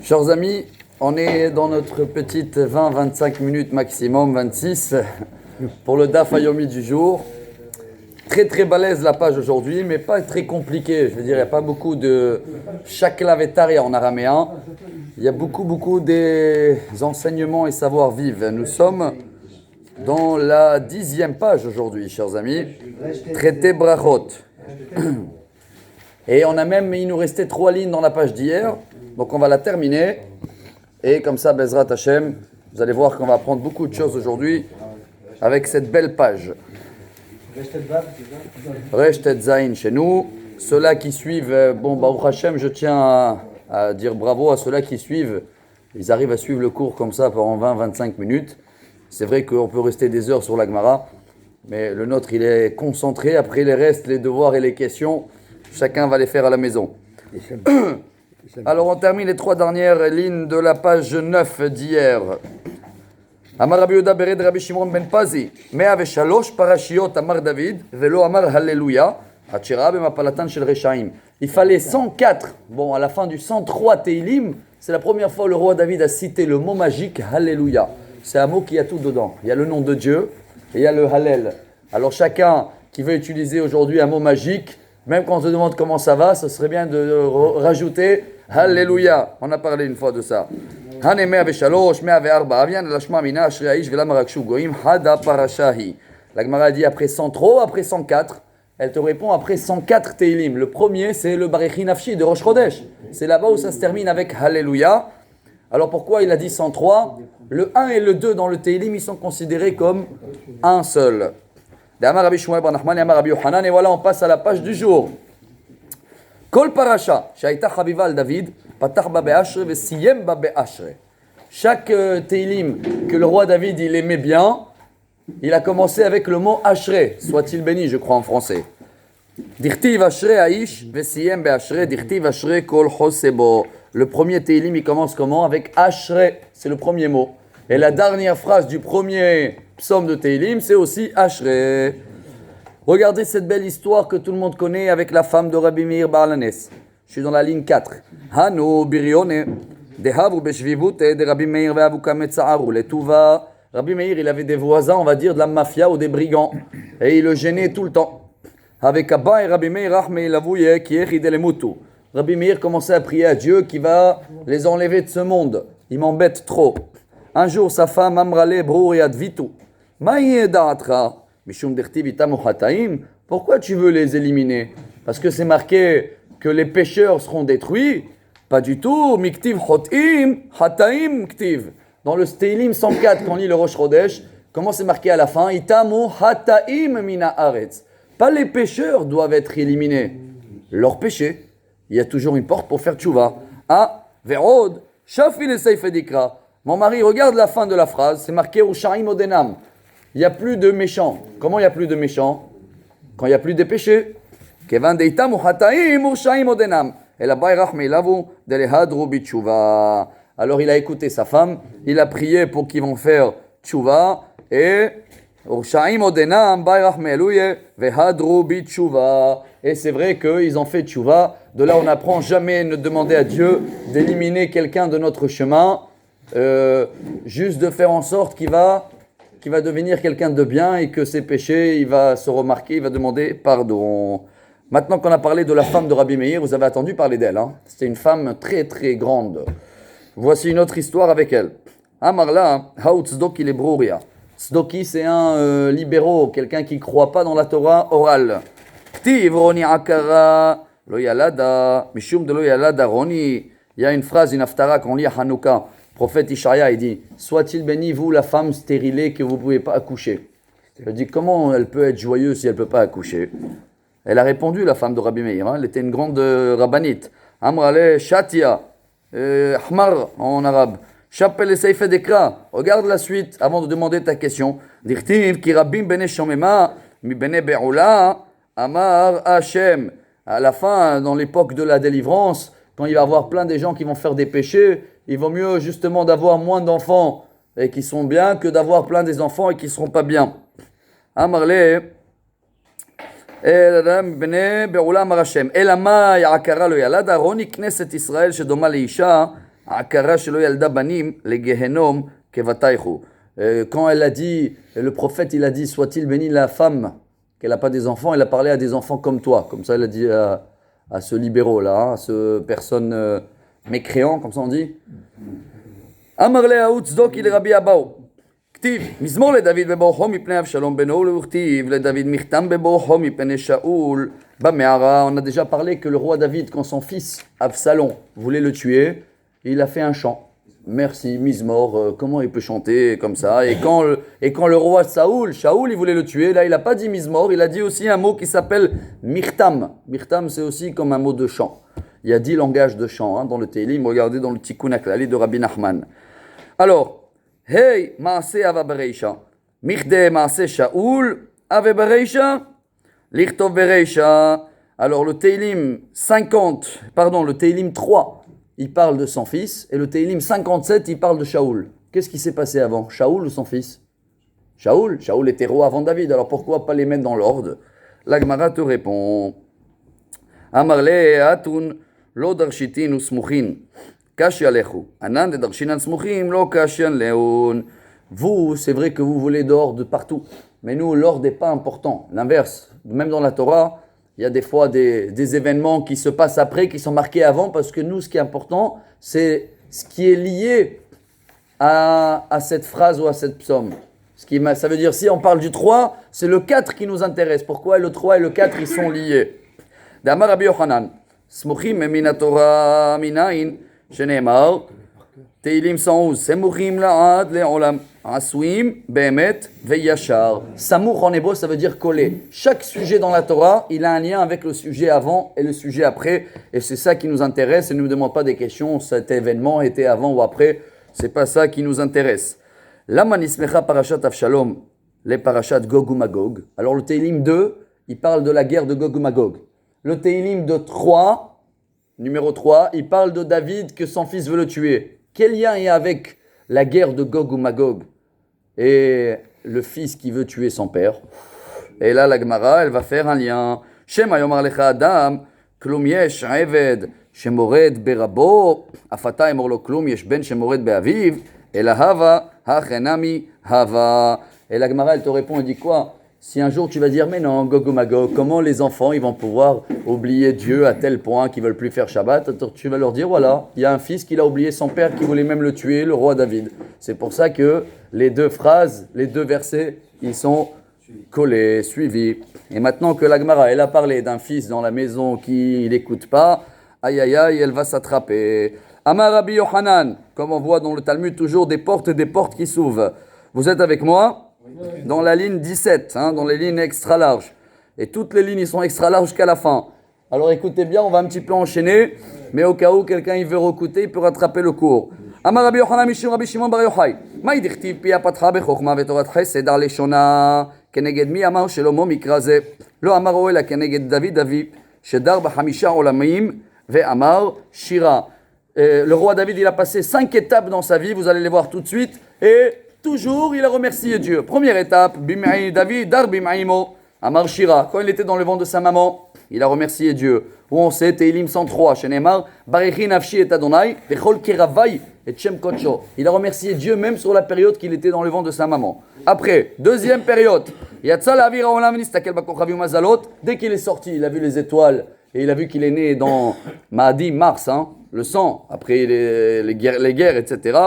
Chers amis, on est dans notre petite 20-25 minutes maximum, 26, pour le Daf Hayomi du jour. Très très balèze la page aujourd'hui, mais pas très compliqué. Je veux dire, il n'y a pas beaucoup de shaklavetaria en araméen. Il y a beaucoup des enseignements et savoir vivre. Nous sommes dans la 10e page aujourd'hui, chers amis. Traité brachot. Et il nous restait 3 lignes dans la page d'hier. Donc on va la terminer. Et comme ça, Bezrat Hashem, vous allez voir qu'on va apprendre beaucoup de choses aujourd'hui avec cette belle page. Resh Tet Zayin chez nous. Ceux-là qui suivent, Baruch Hashem, je tiens à dire bravo à ceux-là qui suivent. Ils arrivent à suivre le cours comme ça pendant 20-25 minutes. C'est vrai qu'on peut rester des heures sur la Gemara, mais le nôtre, il est concentré. Après les restes, les devoirs et les questions, chacun va les faire à la maison. Alors, on termine les 3 dernières lignes de la page 9 d'hier. Amar Rabbi Yehuda bered Rabbi Shimon ben Pazi, 103 parashiot Amar David, velo Amar Halleluja, Hatshira b'mapalatan shel Reshaim. Il fallait 104. Bon, à la fin du 103 Teilim, c'est la première fois que le roi David a cité le mot magique Halleluja. C'est un mot qui a tout dedans. Il y a le nom de Dieu et il y a le Hallel. Alors, chacun qui veut utiliser aujourd'hui un mot magique, même quand on se demande comment ça va, ce serait bien de rajouter Alléluia. On a parlé une fois de ça. La Gemara dit après 103, après 104. Elle te répond après 104 Teilim. Le premier, c'est le Barechi Nafshi de Rosh Chodesh. C'est là-bas où ça se termine avec Alléluia. Alors pourquoi il a dit 103? Le 1 et le 2 dans le Teilim, ils sont considérés comme un seul. Et voilà, on passe à la page du jour. Kol parasha, shaita chaviva al David, patach ba be'ashre ve siyem ba be'ashre. Chaque Teilim que le roi David il aimait bien, il a commencé avec le mot ashre, soit-il béni, je crois en français. Dirtiv ashre aish ve siyem be'ashre, dirtiv ashre kol chosebo. Le premier Teilim il commence comment? Avec ashre, c'est le premier mot. Et la dernière phrase du premier psaume de Teilim, c'est aussi Ashre. Regardez cette belle histoire que tout le monde connaît avec la femme de Rabbi Meir Baal Hanes. Je suis dans la ligne 4. Hanu birione dehavu beshvivut de Rabbi Meir ve'avu kametzaharu letuva. Rabbi Meir, il avait des voisins, on va dire, de la mafia ou des brigands. Et il le gênait tout le temps. Avec Abba et Rabbi Meir rachme ilavouye ki echid elemutu. Rabbi Meir commençait à prier à Dieu qui va les enlever de ce monde. Il m'embête trop. Un jour, sa femme Amrale Brouriat Vitu. Pourquoi tu veux les éliminer? Parce que c'est marqué que les pécheurs seront détruits? Pas du tout. Miktiv Hotim, Hataim Ktiv. Dans le Teilim 104, quand on lit le Rosh Chodesh, comment c'est marqué à la fin? Itamu Hataim Mina Aretz. Pas les pécheurs doivent être éliminés. Leurs péchés. Il y a toujours une porte pour faire tchouva. Ah, Verod, Shafi le Seifedikra. Mon mari, regarde la fin de la phrase, c'est marqué Ushaim Odenam. Il n'y a plus de méchants. Comment il n'y a plus de méchants? Quand il n'y a plus de péchés. Kevan deitam uchataim Ushaim Odenam. Et la bayrachme ilavu delehadru bitchouva. Alors il a écouté sa femme, il a prié pour qu'ils vont faire tchouva. Et Ushaim Odenam bayrachme eluye vehadru bitchouva. Et c'est vrai qu'ils ont fait tchouva. De là on n'apprend jamais de demander à Dieu d'éliminer quelqu'un de notre chemin. Juste de faire en sorte qu'il va devenir quelqu'un de bien et que ses péchés, il va se remarquer, il va demander pardon. Maintenant qu'on a parlé de la femme de Rabbi Meir, vous avez entendu parler d'elle. Hein? C'était une femme très très grande. Voici une autre histoire avec elle. Amarla, Haut Tzdoki le Brouria. Tzdoki, c'est un libéraux, quelqu'un qui ne croit pas dans la Torah orale. Ktiv Roni Akara, Lo Yalada, Mishum de Lo Yalada Roni. Il y a une phrase, une haftara qu'on lit à Hanouka. Prophète Ishaïa, il dit « Soit-il béni, vous, la femme stérilée, que vous ne pouvez pas accoucher ?» Je dis « Comment elle peut être joyeuse si elle ne peut pas accoucher ?» Elle a répondu, la femme de Rabbi Meir, hein, elle était une grande rabbinite. « Amrale shatia, ahmar en arabe, chapelle seif dekra. » Regarde la suite avant de demander ta question. « Dirtiv ki rabbim bene shomema, mi bene be'ula, amar Hashem. » À la fin, dans l'époque de la délivrance, quand il va y avoir plein de gens qui vont faire des péchés, il vaut mieux justement d'avoir moins d'enfants et qui sont bien que d'avoir plein des enfants et qui ne seront pas bien. Amarle, בני בעולם אמר השם, אלא מאי עקרה לא ילד, אהרון יכנס את ישראל שדומה לאישה, עקרה שלא ילדה בנים, לגהנום כבתייכו. Quand elle a dit, le prophète il a dit, soit-il béni la femme, qu'elle n'a pas des enfants, elle a parlé à des enfants comme toi. Comme ça, elle a dit à ce libéraux là, hein, à ce personne mécréant, comme ça on dit. Amar le'aout tzedok il Rabbi Abaou. כתיב, מזמור לדוד בבורחו מפני אבשלום בנו וכתיב לדוד מכתם בבורחו מפני שאול במערה. On a déjà parlé que le roi David, quand son fils Absalom voulait le tuer, il a fait un chant. Merci, Mizmor, comment il peut chanter comme ça? Et quand le roi Shaoul, il voulait le tuer, là il n'a pas dit Mizmor, il a dit aussi un mot qui s'appelle Mirtam. Mirtam c'est aussi comme un mot de chant. Il y a 10 langages de chant hein, dans le Teilim, regardez dans le Tikkun HaKlali de Rabbi Nachman. Alors, Hey, Maaseh ava bereisha. Michde Maaseh Shaoul ave bereisha. Lichtov bereisha. Alors le Teilim 3, il parle de son fils. Et le Teilim 57, il parle de Shaoul. Qu'est-ce qui s'est passé avant? Shaoul ou son fils? Shaoul était roi avant David. Alors pourquoi pas les mettre dans l'ordre? La Gemara te répond. Amarle atun lo darshitin usmuchin. Vous, c'est vrai que vous voulez d'or de partout, mais nous, l'or n'est pas important. L'inverse, même dans la Torah, il y a des fois des événements qui se passent après, qui sont marqués avant, parce que nous, ce qui est important, c'est ce qui est lié à cette phrase ou à cette psaume. Ça veut dire, si on parle du 3, c'est le 4 qui nous intéresse. Pourquoi le 3 et le 4, ils sont liés? D'Amar Rabbi Yochanan, Smuchim mina Torah minayin. שנאמר, תהילים 111, סמוכים לעד לעולם, עשויים באמת וישר. Samour en hébreu, ça veut dire coller. Chaque sujet dans la Torah, il a un lien avec le sujet avant et le sujet après. Et c'est ça qui nous intéresse. Et ne nous demande pas des questions, cet événement était avant ou après. C'est pas ça qui nous intéresse. Lama nismecha parashat Avshalom, les parashat Gog ou Magog. Alors le Teilim 2, il parle de la guerre de Gog ou Magog. Le Teilim de 3, numéro 3, il parle de David que son fils veut le tuer. Quel lien il y a avec la guerre de Gog ou Magog et le fils qui veut tuer son père? Et là, la Gemara, elle va faire un lien. Shema yomar lecha adam, klum yesh eved, shemored berabo, afata emor lo klum yesh ben shemored beaviv, et la hava, hachenami hava. Et la Gemara, elle te répond, elle dit quoi? Si un jour tu vas dire, mais non, Gog ou Magog, comment les enfants ils vont pouvoir oublier Dieu à tel point qu'ils ne veulent plus faire Shabbat? Tu vas leur dire, voilà, il y a un fils qui a oublié son père qui voulait même le tuer, le roi David. C'est pour ça que les deux phrases, les deux versets, ils sont collés, suivis. Et maintenant que la Gemara, elle a parlé d'un fils dans la maison qui n'écoute pas, aïe aïe aïe, elle va s'attraper. Amar Rabbi Yochanan, comme on voit dans le Talmud, toujours des portes qui s'ouvrent. Vous êtes avec moi? Dans la ligne 17, hein, dans les lignes extra larges. Et toutes les lignes sont extra larges jusqu'à la fin. Alors écoutez bien, on va un petit peu enchaîner, mais au cas où quelqu'un il veut recouter, il peut rattraper le cours. Amar Rabbi Yochanan mishum Rabbi Shimon bar Yochai. Maï dichtiv pia patcha bechokma vetorat chesed ar leshona keneged mi amar shelomo mikra ze lo amar oela keneged David aviv shedar b'hamisha olamim ve'amar shira. Le roi David, il a passé 5 étapes dans sa vie, vous allez les voir tout de suite, et toujours, il a remercié Dieu. Première étape, David, Dar Bim'aimo, Amar Shira. Quand il était dans le ventre de sa maman, il a remercié Dieu. Où on sait, Teilim 103, Shenemar, Barechi Nafshi et Adonai, Bechol Keravai et Shem Kocho. Il a remercié Dieu même sur la période qu'il était dans le ventre de sa maman. Après, deuxième période, Yatzal Avira Olam Nistakel Bakochavim Mazalot. Dès qu'il est sorti, il a vu les étoiles et il a vu qu'il est né dans Mahdi, Mars, hein, le sang, après les guerres, etc.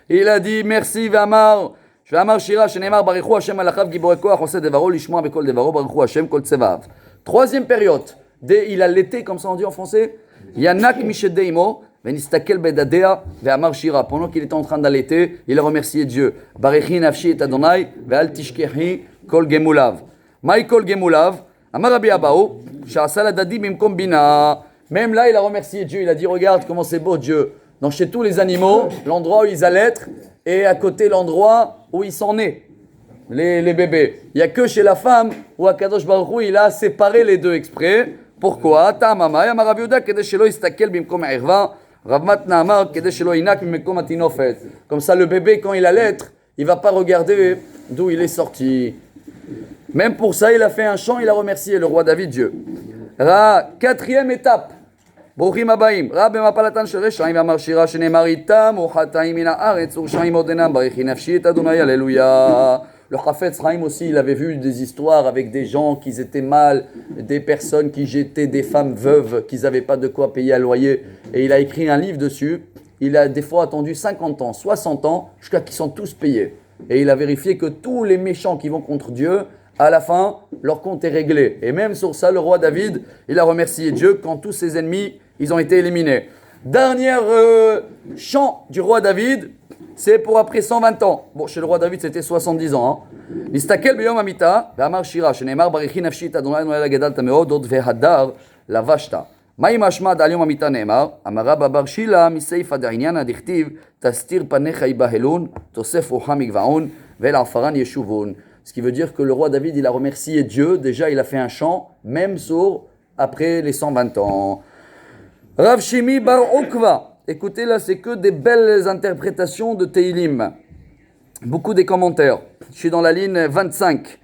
Et il a dit merci Vamar, Vamar Shira, Shenemar Baruchu Hashem Alachav Giborei Koach Oseh Devaro Lishmoa Bekol Devaro Baruchu Hashem Kol Tsevav. Troisième période, il a l'été comme ça on dit en français. Yanak Mishedeimo Venistakel Bedadea Vamar Shira. Pendant qu'il était en train d'allaiter, il a remercié Dieu. Barechi Nafshi et Adonai Ve'al Tishkehi Kol Gemulav. Maï Kol Gemulav. Amar Rabbi Abaou Sha'asa Ladadi Mimkom Bina. Même là, il a remercié Dieu. Il a dit regarde comment c'est beau Dieu. Donc chez tous les animaux, l'endroit où ils allaient être, et à côté l'endroit où ils sont nés, les bébés. Il n'y a que chez la femme où Akadosh Baruch Hu, il a séparé les deux exprès. Pourquoi? Comme ça le bébé quand il allait être, il ne va pas regarder d'où il est sorti. Même pour ça, il a fait un chant, il a remercié le roi David, Dieu. Quatrième étape. ברוכים הבאים. רב במפלתן של רשעים ואמר שירה שנאמר איתם וחטאים מן הארץ ורשעים עוד אינם ברכי נפשי את אדוני הללויה. Le Chafetz Chaim aussi, il avait vu des histoires avec des gens qui étaient mal, des personnes qui jetaient des femmes veuves, qui n'avaient pas de quoi payer un loyer. Et il a écrit un livre dessus. Il a des fois attendu 50 ans, 60 ans, jusqu'à qu'ils sont tous payés. Et il a vérifié que tous les méchants qui vont contre Dieu, à la fin, leur compte est réglé. Et même sur ça, le roi David, il a remercié Dieu quand tous ses ennemis, ils ont été éliminés. Dernier chant du roi David, c'est pour après 120 ans. Bon, chez le roi David, c'était 70 ans. Nistakel biyom amita, ve'amar shira, shene'emar barichi nafshi et Adonai Noel gadalta meod, od ve'hadar lavashta. מהי משמע על יום המיתה נאמר, אמר רבא בר שילה מסייפא דעניין דכתיב, תסתיר פניך יבהלון, תוסף רוחם יגבעון, ולעפרן ישובון. Ce qui veut dire que le roi David, il a remercié Dieu, déjà il a fait un chant, même sur après les 120 ans. Rav Shimi bar Okva, écoutez là, c'est que des belles interprétations de Teilim. Beaucoup des commentaires. Je suis dans la ligne 25.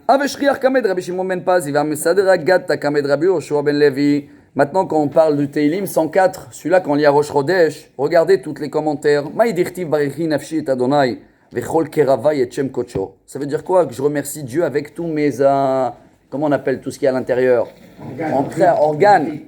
Aveshriach kamed Rabbi Shimon ben Paz, il va me sader gat kamed Rabbi Yoshua ben Levi. Maintenant, quand on parle du Teilim 104, celui-là qu'on lit à Rosh Chodesh, regardez tous les commentaires. Maïdirtiv barichi nafshi et Adonai, vechol keravai et shem kocho. Ça veut dire quoi? Que je remercie Dieu avec tous mes... comment on appelle tout ce qui est à l'intérieur? Organes.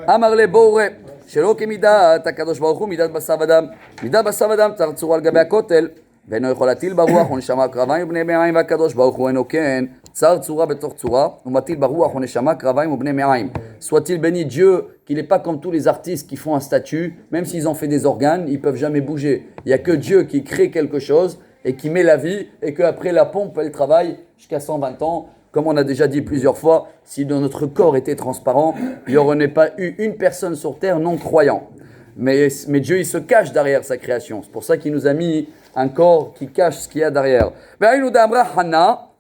Amarle boure. Shelo kemidat, akadosh baruch hu, midat basar vadam. Midat basar vadam, tzartzur al gabe hakotel. ואינו יכול להטיל ברוח ונשמה קרביים ובני מעיים והקדוש ברוך הוא אינו כן צר צורה בתוך צורה ומטיל ברוח ונשמה קרביים ובני מעיים. Soit-il béni Dieu qu'il n'est pas comme tous les artistes qui font un statut, même s'ils ont fait des organes, ils ne peuvent jamais bouger. Il n'y a que Dieu qui crée quelque chose et qui met la vie et qu'après la pompe, elle travaille jusqu'à 120 ans. Comme on a déjà dit plusieurs fois, si notre corps était transparent, il n'y aurait pas eu une personne sur terre non croyant. Mais Dieu, il se cache derrière sa création. C'est pour ça qu'il nous a mis un corps qui cache ce qu'il y a derrière.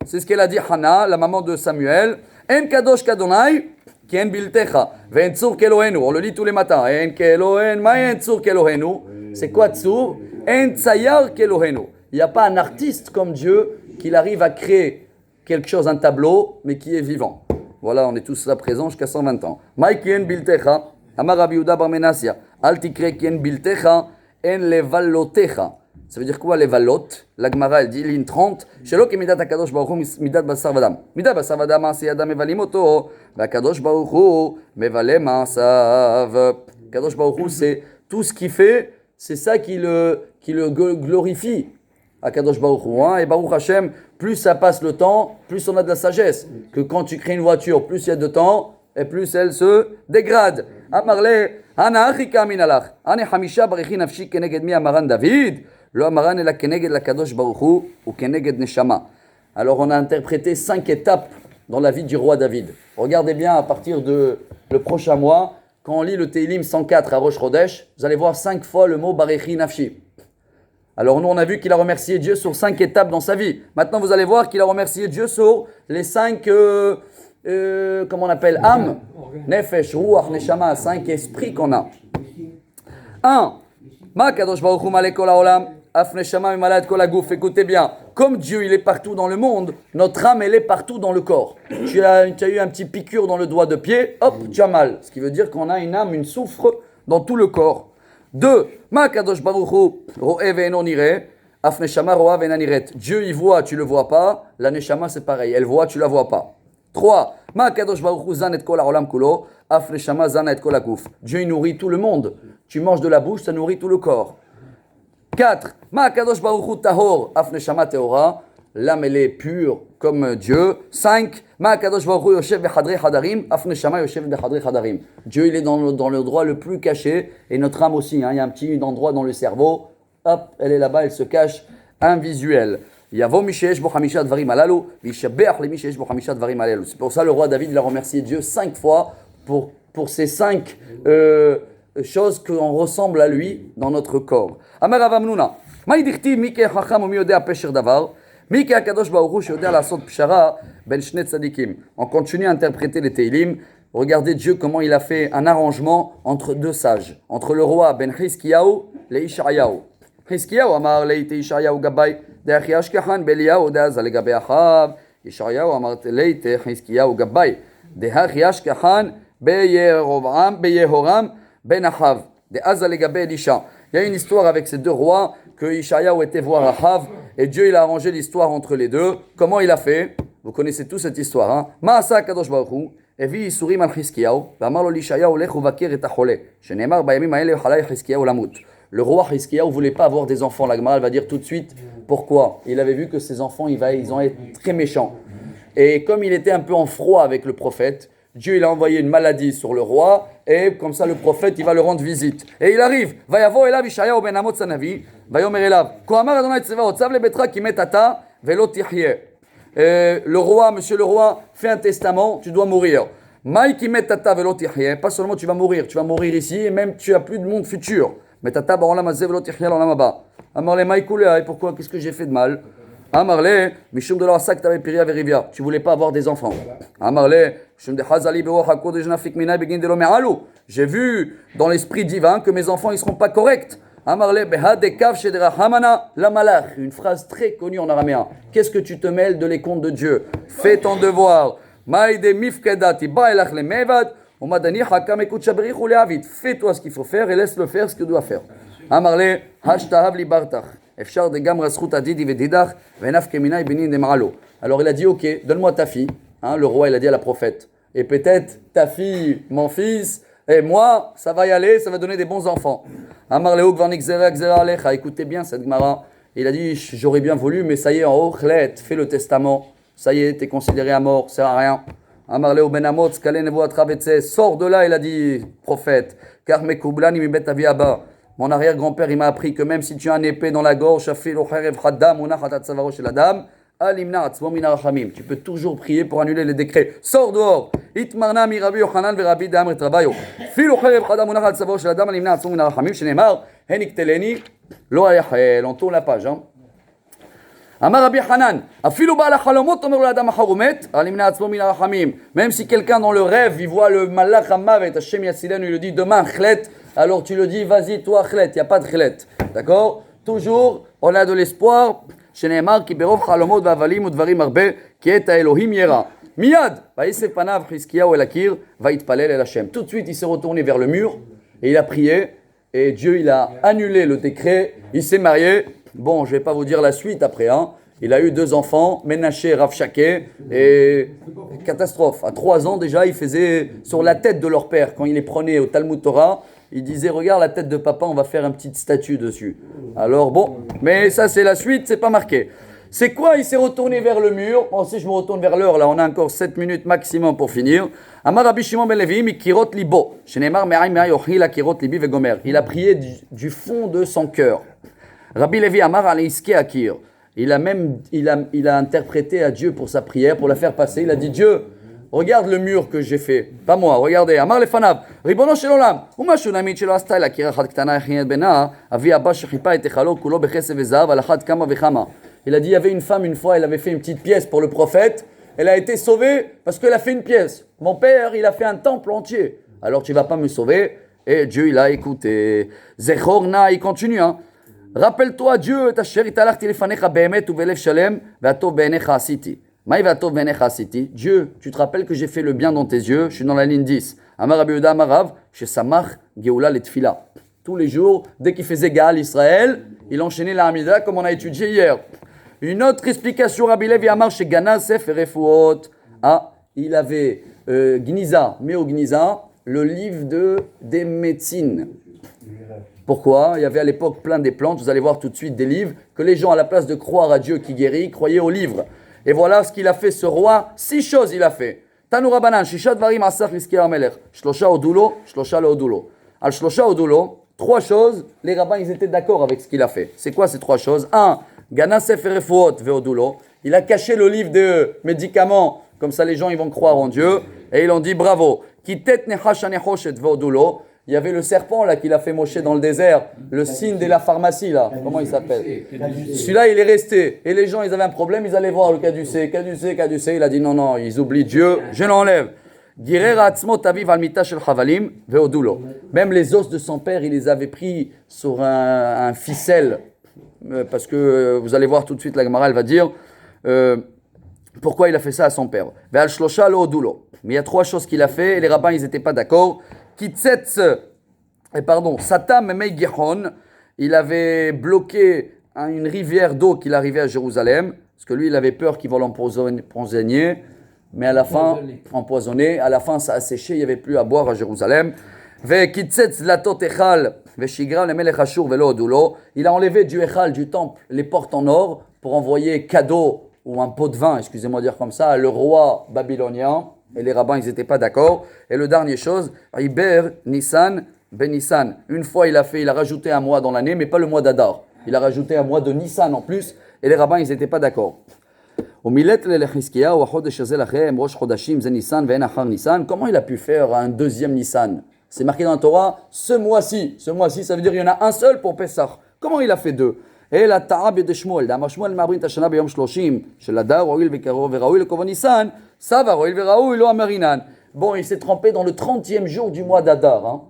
C'est ce qu'elle a dit Hannah, la maman de Samuel. En kadosh kadonai, ki en biltecha, ve'en tzur kelohenu. On le lit tous les matins. En kelohen, ma en tzur kelohenu. C'est quoi tzur? En tsayar kelohenu. Il n'y a pas un artiste comme Dieu qui arrive à créer quelque chose, un tableau, mais qui est vivant. Voilà, on est tous là présents jusqu'à 120 ans. Ma ki en biltecha, amar Rabbi Yehuda bar Menassia. Al tikre ki en biltecha, en levalotecha. Ça veut dire quoi les valot? La Gemara elle dit ligne 30. Shelo ke midat hakadosh baruch hu midat basar vadam. Midat basar vadam asi adam mevalim oto. Hakadosh baruch hu mevalem asav. Hakadosh baruch hu c'est tout ce qu'il fait, c'est ça qui le glorifie. Hakadosh baruch hu. Et Baruch Hashem, plus ça passe le temps, plus on a de la sagesse. Que quand tu crées une voiture, plus il y a de temps et plus elle se dégrade. Amarle ana achika minalach. Ane hamisha barichi nafshi keneged mi amaran David. Le Amaran est la Keneged la Kadosh Baruch Hu ou Keneged Neshama. Alors on a interprété 5 étapes dans la vie du roi David. Regardez bien à partir de le prochain mois, quand on lit le Teilim 104 à Rosh Chodesh, vous allez voir 5 fois le mot Barechi Nafshi. Alors nous on a vu qu'il a remercié Dieu sur 5 étapes dans sa vie. Maintenant vous allez voir qu'il a remercié Dieu sur les 5, comment on appelle, âmes, Nefesh, Ruach, Neshama, 5 esprits qu'on a. 1. Ma Kadosh Baruch Hu malek kol haolam. Écoutez bien, comme Dieu il est partout dans le monde, notre âme elle est partout dans le corps. Tu as eu un petit piqûre dans le doigt de pied, hop, tu as mal. Ce qui veut dire qu'on a une âme, une soufre dans tout le corps. 2. Ma kadosh baruch hu ro'e ve'eno nireh, af neshama ro'a ve'ena niret. Dieu il voit, tu le vois pas. La neshama c'est pareil, elle voit, tu la vois pas. 3. Ma kadosh baruch hu zan et kol ha'olam kulo, af neshama zan et kol ha'guf. Dieu il nourrit tout le monde. Tu manges de la bouche, ça nourrit tout le corps. 4. Ma kadosh baruch hu tahor, af neshama teora. L'âme elle est pure comme Dieu. 5. Ma kadosh baruch hu yoshev bechadrei hadarim, af neshama yoshev bechadrei hadarim. Dieu il est dans le droit le plus caché et notre âme aussi. Il y a un petit endroit dans le cerveau. Hop, elle est là-bas, elle se cache, invisuelle. Yavo mishesh bo hamisha dvarim alalu, vishabeach le mishesh bo hamisha dvarim alalu. C'est pour ça le roi David il a remercié Dieu 5 fois pour ces 5 choses qu'on ressemble à lui dans notre corps. Amar Rav Hamnuna, ma yidichti mike chacham u mi yodea pesher davar, mike hakadosh baruch hu sheyodea lasot pshara ben shne tzadikim. On continue à interpréter les Teilim. Regardez Dieu comment il a fait un arrangement entre 2 sages, entre le roi Ben Chizkiyahu et Ishayahu. Chizkiyahu amar leite Ishayahu gabay de achi ashkehan beliyahu de'az legabe achav ישעיהו אמרת ליתה חזקיהו גבאי, דהך ישכחן ביהורם בן אחאב, דעזה לגבי אלישע. Il y a une histoire avec ces deux rois que Ishaïaou était voir Ahav et Dieu il a arrangé l'histoire entre les deux. Comment il a fait? Vous connaissez tous cette histoire. Hein? Ma'asa kadosh baruch hu הביא ייסורים על חזקיהו ואמר לו לישעיהו לך ובקר את החולה שנאמר בימים האלה חלה חזקיהו למות. Le roi Hizkiyahu voulait pas avoir des enfants. La Gemara elle va dire tout de suite pourquoi. Il avait vu que ses enfants ils ont été très méchants. Et comme il était un peu en froid avec le prophète, Dieu il a envoyé une maladie sur le roi et comme ça le prophète il va le rendre visite. Et il arrive. ויבוא אליו ישעיהו בן אמוץ הנביא ויאמר אליו כה אמר אדוני צבאות צו לביתך כי מת אתה ולא תחיה. Le roi, monsieur le roi, fais un testament, tu dois mourir. Maï qui met tata velo tihye, pas seulement tu vas mourir ici et même tu as plus de monde futur. Mais tata ba olam hazeh velo tihye l'olam haba. Amarle maï koulea, et pourquoi, qu'est-ce que j'ai fait de mal? Amarle, mishum de la sac t'avais piri averivia, tu voulais pas avoir des enfants. Amarle, mishum de hazali bewo hakodesh nafik mina begin de lo me'alu. J'ai vu dans l'esprit divin que mes enfants ils seront pas corrects. Amarle behadekav shedera hamana la malach, une phrase très connue en araméen. Qu'est-ce que tu te mêles de les comptes de Dieu? Fais ton devoir. Maïde mifkedati baelach le mevad, umadani hakam ekut shabrich ou leavit. Fais-toi ce qu'il faut faire et laisse-le faire ce qu'il doit faire. Amarle hashtahav li bartach. Efshar de gam raschut adidi vedidach venaf keminai benin de maalo. Alors il a dit ok, donne-moi ta fille. Hein, le roi il a dit à la prophète. Et peut-être ta fille, mon fils. Et moi, ça va y aller, ça va donner des bons enfants. Amar Leouk Varnik Zera Xera Alecha, écoutez bien cette Gemara. Il a dit j'aurais bien voulu, mais ça y est, en haut, Chlet, fais le testament. Ça y est, t'es considéré à mort, ça sert à rien. Amar Leo Ben Amot, Skale Nevo Atravetse, sors de là, il a dit, prophète. Car Mekoublani mi bet aviaba. Mon arrière-grand-père, il m'a appris que même si tu as un épée dans la gorge, Shafil Ocherev Chaddam, Unachat Atzavaro shel Adam, Alimna Atzmo min Arachamim. Tu peux toujours prier pour annuler les décrets. Sors dehors. Itmarna mi Rabbi Yochanan ve Rabbi Damr Travayo. Fil Ocherev Chaddam Unachat Atzavaro shel Adam, Alimna Atzmo min Arachamim. Shenemar, Henik Teleni, Lo Ayachel. On tourne la page. Amar Rabbi Hanan, Afilu Baal HaChalomot Omer l'Adam HaCharumet, Alimna Atzmo min Arachamim. Même si quelqu'un dans le rêve, il voit le Malach HaMavet, Hashem Yatzilenu, il lui dit demain Chlet, alors tu le dis vas-y toi Chlet, il n'y a pas de Chlet. D'accord? Toujours, on a de l'espoir. שנאמר כי ברוב חלומות והבלים ודברים הרבה כי את האלוהים ירא. מיד, וישב פניו חזקיהו אל הקיר ויתפלל אל השם. Tout de suite, il s'est retourné vers le mur et il a prié et Dieu il a annulé le décret, il s'est marié. Bon, je vais pas vous dire la suite après, hein. Il a eu 2 enfants, Ménaché et Ravchaké, et catastrophe. À 3 ans déjà, il faisait sur la tête de leur père, quand il les prenait au Talmud Torah, il disait regarde la tête de papa, on va faire une petite statue dessus. Alors bon, mais ça c'est la suite, c'est pas marqué. C'est quoi? Il s'est retourné vers le mur. Bon, si je me retourne vers l'heure, là on a encore 7 minutes maximum pour finir. Amar Rabbi Shimon ben Levi mikirot libo. Shenemar me'ay me'ay ochil akirot libi vegomer. Il a prié du fond de son cœur. Rabbi Levi Amar al iske akir. Il a interprété à Dieu pour sa prière, pour la faire passer. Il a dit Dieu, regarde le mur que j'ai fait, pas moi, regardez. Amar lefanav, ribono shel olam, umashu namid shelo asta la kira achat ktana echinet bena, avi abba shechipa et echalo kulo bechesed vezav al achat kama vechama. Il a dit il y avait une femme une fois, elle avait fait une petite pièce pour le prophète, elle a été sauvée parce qu'elle a fait une pièce. Mon père, il a fait un temple entier. Alors tu vas pas me sauver? Et Dieu il a écouté. Zechorna, il continue, hein. Rappelle-toi Dieu, את אשר התהלכתי לפניך באמת ובלב שלם, והטוב בעיניך עשיתי. מהי והטוב בעיניך עשיתי? Dieu, tu te rappelles que j'ai fait le bien dans tes yeux, je suis dans la ligne 10. Amar Rabbi Yehuda Amar Rav, ששמח גאולה לתפילה. Tous les jours, dès qu'il faisait Gaal Israël, il enchaînait la Hamida comme on a étudié hier. Une autre explication, Rabbi Levi Amar, chez Gana Sefer Refuot. Ah, il avait Gniza, Meo Gniza, le livre des médecines. Pourquoi? Il y avait à l'époque plein des plantes, vous allez voir tout de suite des livres, que les gens à la place de croire à Dieu qui guérit, croyaient aux livres. Et voilà ce qu'il a fait ce roi, 6 choses il a fait. Tanu Rabbanan, Shisha Dvarim Asach Hizkiyahu HaMelech, Shlosha Odulo, Shlosha Lo Odulo. Al Shlosha Odulo, 3 choses, les rabbins ils étaient d'accord avec ce qu'il a fait. C'est quoi ces 3 choses? 1. Gana Sefer Refuot Veodulo, il a caché le livre de médicaments, comme ça les gens ils vont croire en Dieu, et ils ont dit bravo. Kitet Nechash Nechoshet Veodulo. Il y avait le serpent là qu'il a fait Moshe dans le désert, le signe de la pharmacie là, comment il s'appelle? Celui-là il est resté, et les gens ils avaient un problème, ils allaient voir le caducé, il a dit non, ils oublient Dieu, je l'enlève. Même les os de son père, il les avait pris sur un ficelle, parce que vous allez voir tout de suite la Gemara, elle va dire Pourquoi il a fait ça à son père? Ve'al shlosha lo odulo. Mais il y a 3 choses qu'il a fait et les rabbins ils n'étaient pas d'accord. Kitsetz, Satam Mei Gihon, il avait bloqué une rivière d'eau qu'il arrivait à Jérusalem, parce que lui il avait peur qu'il va l'empoisonner, mais à la fin, empoisonné, à la fin ça a séché, il n'y avait plus à boire à Jérusalem. Ve'kitsetz latot echal, ve'shigra le melech Ashur ve'lo odulo. Il a enlevé du echal, du temple, les portes en or pour envoyer cadeau ou un pot de vin, excusez-moi de dire comme ça, le roi babylonien, et les rabbins, ils n'étaient pas d'accord. Et le dernier chose, Iber, Nissan, Ben Nissan. Une fois, il a rajouté un mois dans l'année, mais pas le mois d'Adar. Il a rajouté un mois de Nissan en plus, et les rabbins, ils n'étaient pas d'accord. Comment il a pu faire un deuxième Nissan? C'est marqué dans la Torah, ce mois-ci. Ce mois-ci, ça veut dire qu'il y en a un seul pour Pessah. Comment il a fait 2? אלא טעה בידי שמואל, דאמר שמואל מעברין את השנה ביום 30 של אדר, הואיל וקרוב וראוי לקרוב ניסן, סבר הואיל וראוי לא אמרינן. Bon, il s'est trompé dans le 30e jour du mois d'Adar. Hein.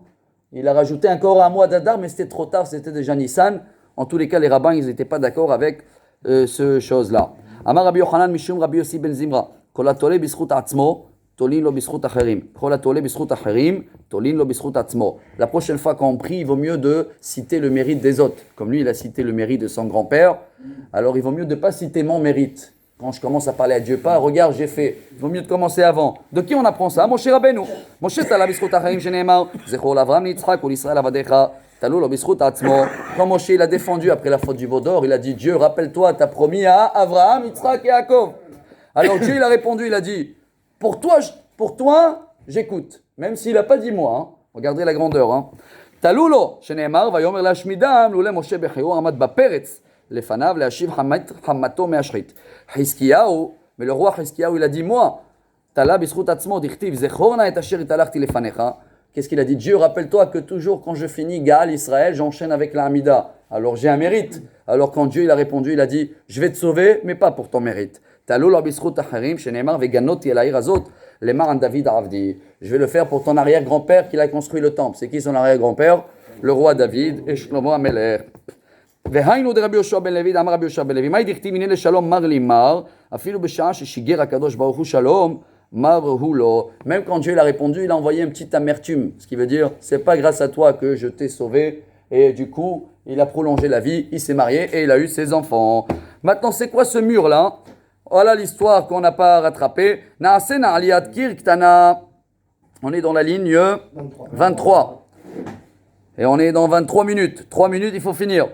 Il a rajouté encore un mois d'Adar, mais c'était trop tard, c'était déjà Nissan. En tous les cas, les rabbins, ils n'étaient pas d'accord avec ce chose-là. Amar Rabbi Yochanan Mishum Rabbi Yossi ben Zimra, kol hatole bischut atzmo, tolin lo bischut acherim. Kol hatole bischut acherim, tolin lo bischut atzmo. La prochaine fois qu'on prie, il vaut mieux de citer le mérite des autres. Comme lui, il a cité le mérite de son grand-père, alors il vaut mieux de ne pas citer mon mérite. Quand je commence à parler à Dieu, pas, regarde, j'ai fait. Il vaut mieux de commencer avant. De qui on apprend ça? Moshe Rabbeinu. Moshe tala bischut acherim sheneemar, zechor l'Avram l'Yitzchak ou l'Israël avadecha. Quand Moshe il a défendu après la faute du veau d'or, il a dit Dieu, rappelle-toi, t'as promis à Abraham, Yitzhak et Yaakov. Alors Dieu il a répondu, il a dit pour toi, j'écoute. Même s'il n'a pas dit moi. Hein. Regardez la grandeur. Hein. Talulo, sheneemar, vayomer lashmidam, lule Moshe becheo amad baperetz, lefanav leashiv hamato meashrit. Hiskiyahu, mais le roi Hiskiyahu il a dit moi, tala bischut atzmo dichtiv zechorna et asher italachti lefanecha. Qu'est-ce qu'il a dit? Dieu, rappelle-toi que toujours quand je finis Gaal Israël, j'enchaîne avec la Hamida. Alors j'ai un mérite. Alors quand Dieu il a répondu, il a dit je vais te sauver, mais pas pour ton mérite. Je vais le faire pour ton arrière-grand-père qui a construit le temple. C'est qui son arrière-grand-père? Le roi David et Shlomo Amelech. והיינו דרבי יהושע בן לוי, אמר רבי יהושע בן לוי, מה דכתיב הנה לשלום מר לי מר, אפילו בשעה ששיגר הקדוש ברוך הוא שלום, מר הוא לו. Même quand Dieu l'a répondu, il a envoyé une petite amertume, ce qui veut dire, c'est pas grâce à toi que je t'ai sauvé, et du coup, il a prolongé la vie, il s'est marié et il a eu ses enfants. Maintenant, c'est quoi ce mur-là? Voilà l'histoire qu'on n'a pas rattrapée. Naasena aliyat kir ktana. On est dans la ligne 23. Et on est dans 23 minutes. 3 minutes, il faut finir.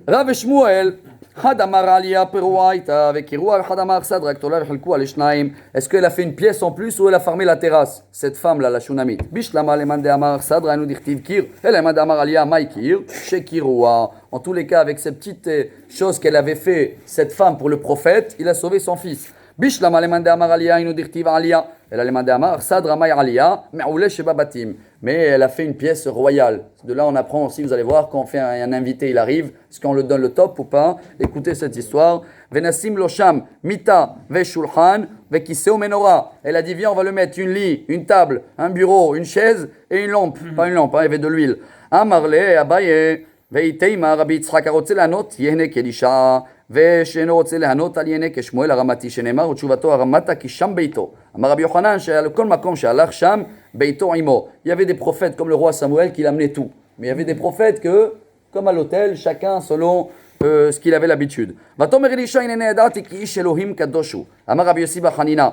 Rav Shmuel, Hadamar Aliyah Perouaïta, avec Kirua, Hadamar Sadrak, Tola, Halkou, Alishnaim. Est-ce qu'elle a fait une pièce en plus ou elle a fermé la terrasse? Cette femme-là, la Shunamite. Bishlama, les Mande Amar Sadra, nous dirtiv Kir. Elle a Mande Amar Aliyah Maïkir, chez Kirua. En tous les cas, avec ces petites choses qu'elle avait fait, cette femme pour le prophète, il a sauvé son fils. Bishlama, les Mande Amar Aliyah, nous dirtiv Aliyah. Elle a les Mande Amar Sadra Maï Aliyah, Me'oulé Sheba Batim. Mais elle a fait une pièce royale. De là, on apprend aussi, vous allez voir, quand on fait un invité, il arrive, est-ce qu'on le donne le top ou pas? Écoutez cette histoire. Venasim Losham, Mita, Veshulchan, Vekiseo Menora. Elle a dit, viens, on va le mettre une lit, une table, un bureau, une chaise et une lampe. Pas une lampe, hein, il y avait de l'huile. Amarle, Abaye, Veiteima, Rabbi Yitzchak, Arotze Lanot, Yehne Kelisha. ושאינו רוצה להנות על ינה כשמואל הרמתי שנאמר ותשובתו הרמתה כי שם ביתו. אמר רבי יוחנן שעל כל מקום שהלך שם ביתו עמו. Il y avait des prophètes comme le roi Samuel qui l'amenait tout. Mais il y avait des prophètes que, comme à l'hôtel, chacun selon ce qu'il avait l'habitude. ותאמר אלישע הנני ידעתי כי איש אלוהים קדוש הוא. אמר רבי יוסי בר חנינא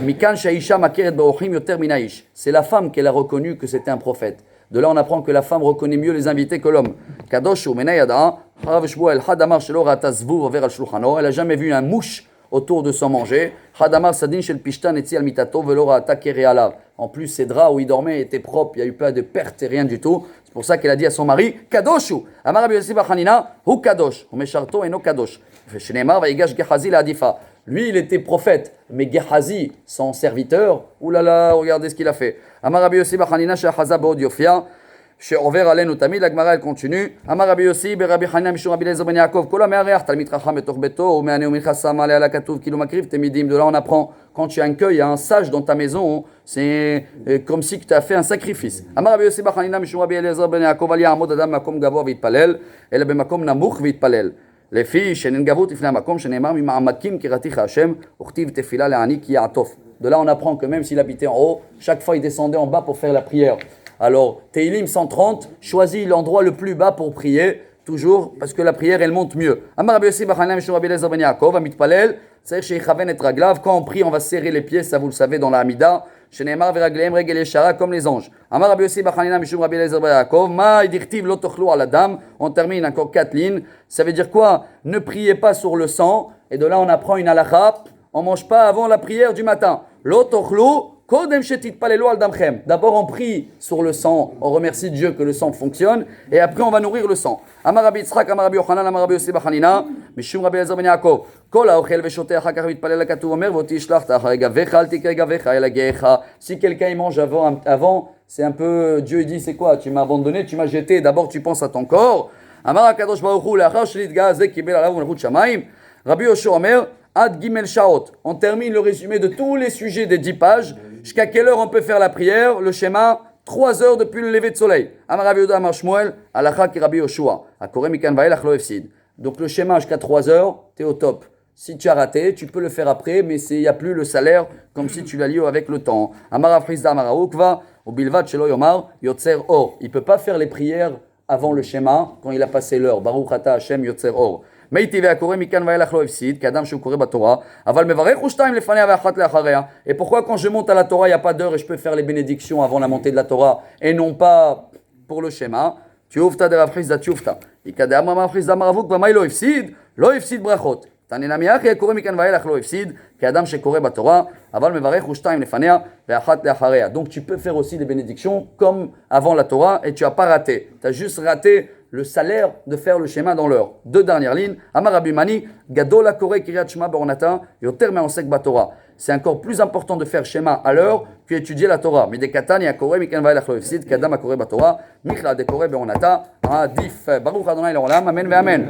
מכאן שהאישה מכרת באורחים יותר מן האיש. C'est la femme qu'elle a reconnu que c'était un prophète. De là, on apprend que la femme reconnaît mieux les invités que l'homme. Kadoshu menayada, Rav Shmuel hadamar shelo rata zvuv over al shulchano. Elle a jamais vu un mouche autour de son manger. Hadamar sadin shel pishtan etzi al mitato velo rata kere alav. En plus, ses draps où il dormait étaient propres. Il n'y a eu pas de perte et rien du tout. C'est pour ça qu'elle a dit à son mari, Kadoshu. Amar Rabbi Yossi bar Chanina, hu kadosh, hu mesharto eno kadosh. Shneimar vayigash gehazi la adifa. Lui, il était prophète, mais Gehazi, son serviteur, oulala, regardez ce qu'il a fait. Amar Rabbi Yossi bar Chanina she'achaza be'od yofia, she'over alenu tamid, la Gemara elle continue. Amar Rabbi Yossi be'Rabbi Chanina mishum Rabbi Eliezer ben Yaakov, kol hame'areach talmid chacham betoch beto, u'me'aneh u'mincha sam aleh ala katuv kilu makriv temidim. De là on apprend, quand tu accueilles un sage dans ta maison, c'est comme si tu as fait un sacrifice. Amar Rabbi Yossi bar Chanina mishum Rabbi Eliezer ben Yaakov, al ya'amod adam makom gavoa v'yitpalel, ela b'makom namuch v'yitpalel. Les filles, Shenen Gavut, Ifna Makom, Shenemar, Mima'amakim, Kiraticha Hashem, Urtiv Tefila, Le'ani, Kiyatof. De là, on apprend que même s'il habitait en haut, chaque fois il descendait en bas pour faire la prière. Alors, Teilim 130, choisis l'endroit le plus bas pour prier, toujours, parce que la prière, elle monte mieux. Amar Rabbi Yossi Bachanina Mishum Rabbi Eliezer ben Yaakov, Amitpalel, c'est-à-dire chez Chaven et Raglav, quand on prie, on va serrer les pieds, ça vous le savez dans la Hamida. Chez Neymar, Veragleem, Regel Yeshara, comme les anges. Amar Rabbi Yossi Bachanina Mishum Rabbi Eliezer ben Yaakov, Ma Idirtiv Lotochlo à la dame. On termine encore 4 lignes. Ça veut dire quoi? Ne priez pas sur le sang. Et de là, on apprend une halakha. On ne mange pas avant la prière du matin. Lotochlo. D'abord on prie sur le sang, on remercie Dieu que le sang fonctionne, et après on va nourrir le sang. Amar Rabbi Yitzchak, Amar Rabbi Yochanan, Amar Rabbi Yossi Bachanina, Mishum Rabbi Eliezer ben Yaakov, Kol haochel ve'shoteh achar kach mitpalel hakatuv omer v'tishlach ta'achar gavecha al tikre gavecha el hagecha. Si quelqu'un mange avant, c'est un peu, Dieu dit c'est quoi? Tu m'as abandonné, tu m'as jeté, d'abord tu penses à ton corps. Amar HaKadosh Baruch Hu, le'achar shenitga ze kibel alav malchut shamayim. Rabbi Yoshua Omer, Ad Gimel Shaot. On termine le résumé de tous les sujets des 10 pages. Jusqu'à quelle heure on peut faire la prière? Le schéma, 3 heures depuis le lever de soleil. Amar Rabbi Yehuda Amar Shmuel, Halacha ki Rabbi Yoshua. Akore mikan va'elach lo hefsid. Donc le schéma jusqu'à 3 heures, tu es au top. Si tu as raté, tu peux le faire après, mais il n'y a plus le salaire comme si tu l'as lié avec le temps. Amar Afrizda Amar Aoukva, ou Bilvat Shelo Yomar, Yotzer Or. Il ne peut pas faire les prières avant le schéma quand il a passé l'heure. Baruch Ata Hashem Yotzer Or. Et pourquoi quand je monte à la Torah, il n'y a pas d'heure et je peux faire les bénédictions avant la montée de la Torah et non pas pour le schéma? Tu ouvres ta défrise, tu ouvres ta. Il y a des amafris d'amaravuk, bamaï lo ifsid brachot. Tanenamiach et kore mikan vaelach lo ifsid, qu'adam shekore batorah, aval mevarech ushtaim lefanea, ve'achat leacharea. Donc tu peux faire aussi des bénédictions comme avant la Torah et tu n'as pas raté. Tu as juste raté le salaire de faire le schéma dans l'heure. 2 dernières lignes. Amar Rabbi Mani, Gadol HaKoreh Kiryat Shema Be'onata, Yoter Me'onsek BaTorah. C'est encore plus important de faire schéma à l'heure qu'étudier la Torah. Mais des Katani HaKoreh Mikan Vaelach Lo Yifsid, Kadam HaKoreh BaTorah, Michla HaKoreh Be'onata, Adif. Baruch Adonai L'Olam, Amen ve'Amen.